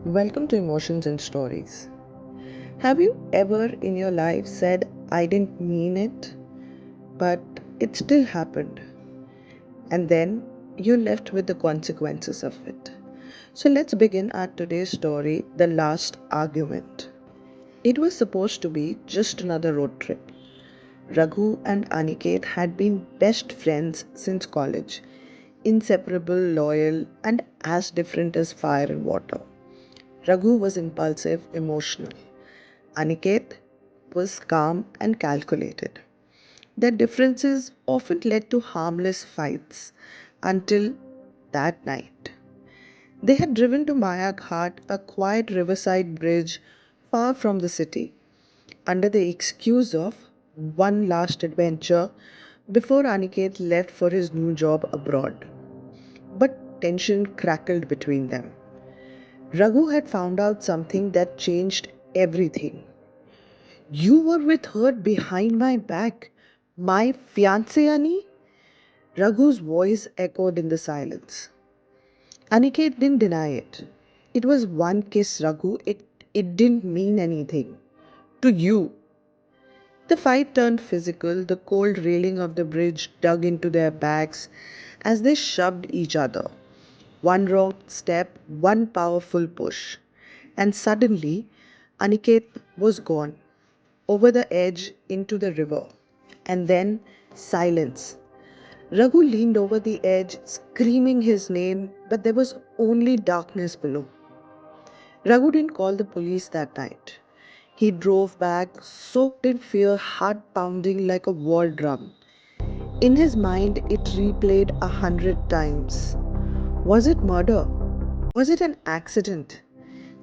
Welcome to Emotions and Stories. Have you ever in your life said, I didn't mean it, but it still happened? And then you're left with the consequences of it. So let's begin our today's story, The Last Argument. It was supposed to be just another road trip. Raghu and Aniket had been best friends since college, inseparable, loyal, and as different as fire and water. Raghu was impulsive, emotional. Aniket was calm and calculated. Their differences often led to harmless fights until that night. They had driven to Maya Ghat, a quiet riverside bridge far from the city, under the excuse of one last adventure before Aniket left for his new job abroad. But tension crackled between them. Raghu had found out something that changed everything. You were with her behind my back. My fiancée, Ani? Raghu's voice echoed in the silence. Aniket didn't deny it. It was one kiss, Raghu. It didn't mean anything. To you. The fight turned physical, the cold railing of the bridge dug into their backs as they shoved each other. One wrong step, one powerful push. And suddenly, Aniket was gone, over the edge into the river. And then silence. Raghu leaned over the edge, screaming his name, but there was only darkness below. Raghu didn't call the police that night. He drove back, soaked in fear, heart pounding like a war drum. In his mind, it replayed 100 times. Was it murder? Was it an accident?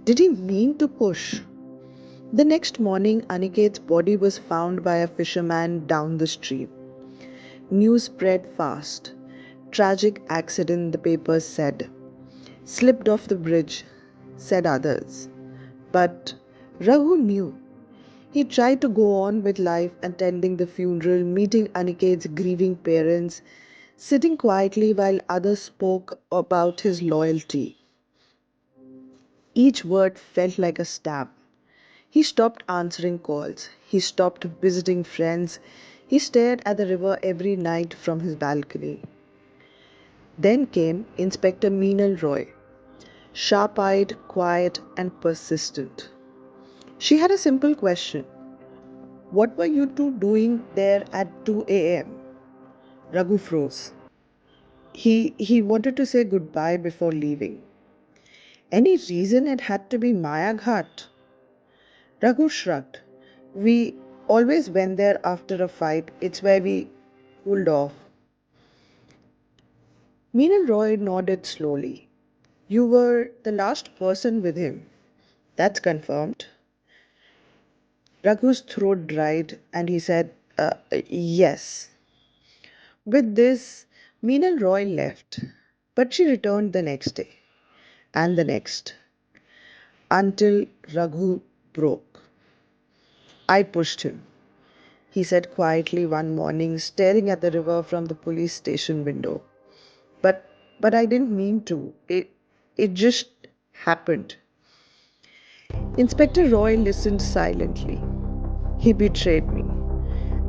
Did he mean to push? The next morning, Aniket's body was found by a fisherman down the stream. News spread fast. Tragic accident, the papers said. Slipped off the bridge, said others. But Raghu knew. He tried to go on with life, attending the funeral, meeting Aniket's grieving parents, sitting quietly while others spoke about his loyalty. Each word felt like a stab. He stopped answering calls. He stopped visiting friends. He stared at the river every night from his balcony. Then came Inspector Meenal Roy, sharp eyed, quiet, and persistent. She had a simple question. What were you two doing there at 2 a.m.? Raghu froze. He wanted to say goodbye before leaving. Any reason it had to be Maya Ghat? Raghu shrugged. We always went there after a fight. It's where we cooled off. Meenal Roy nodded slowly. You were the last person with him. That's confirmed. Raghu's throat dried and he said, yes. With this, Meenal Roy left, but she returned the next day and the next until Raghu broke. I pushed him, he said quietly one morning, staring at the river from the police station window. But but I didn't mean to. It just happened. Inspector Roy listened silently. He betrayed me.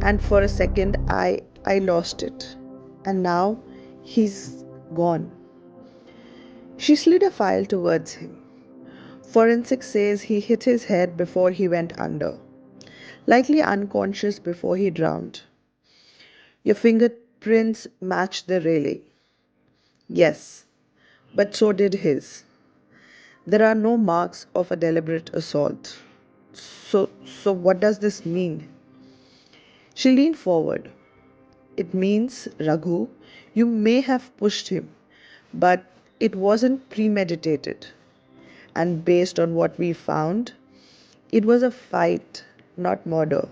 And for a second I lost it. And now he's gone. She slid a file towards him. Forensics says he hit his head before he went under, likely unconscious before he drowned. Your fingerprints match the railing. Yes, but so did his. There are no marks of a deliberate assault. So what does this mean? She leaned forward. It means, Raghu, you may have pushed him, but it wasn't premeditated. And based on what we found, it was a fight, not murder.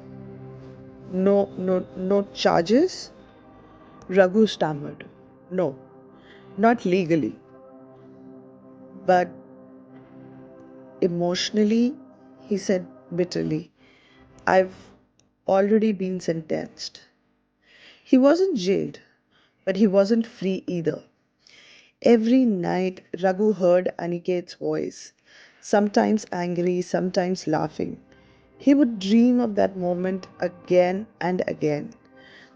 No charges? Raghu stammered. No, not legally. But emotionally, he said bitterly, I've already been sentenced. He wasn't jailed, but he wasn't free either. Every night, Raghu heard Aniket's voice, sometimes angry, sometimes laughing. He would dream of that moment again and again.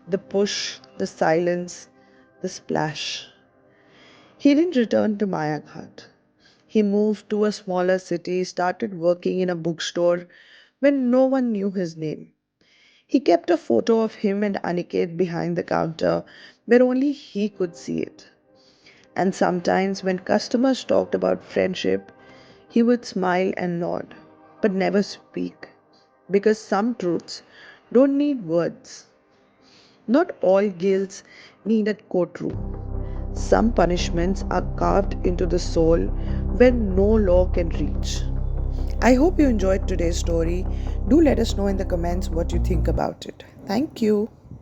The push, the silence, the splash. He didn't return to Mayaghat. He moved to a smaller city, started working in a bookstore when no one knew his name. He kept a photo of him and Aniket behind the counter where only he could see it. And sometimes, when customers talked about friendship, he would smile and nod, but never speak. Because some truths don't need words. Not all guilts need a courtroom. Some punishments are carved into the soul where no law can reach. I hope you enjoyed today's story. Do let us know in the comments what you think about it. Thank you.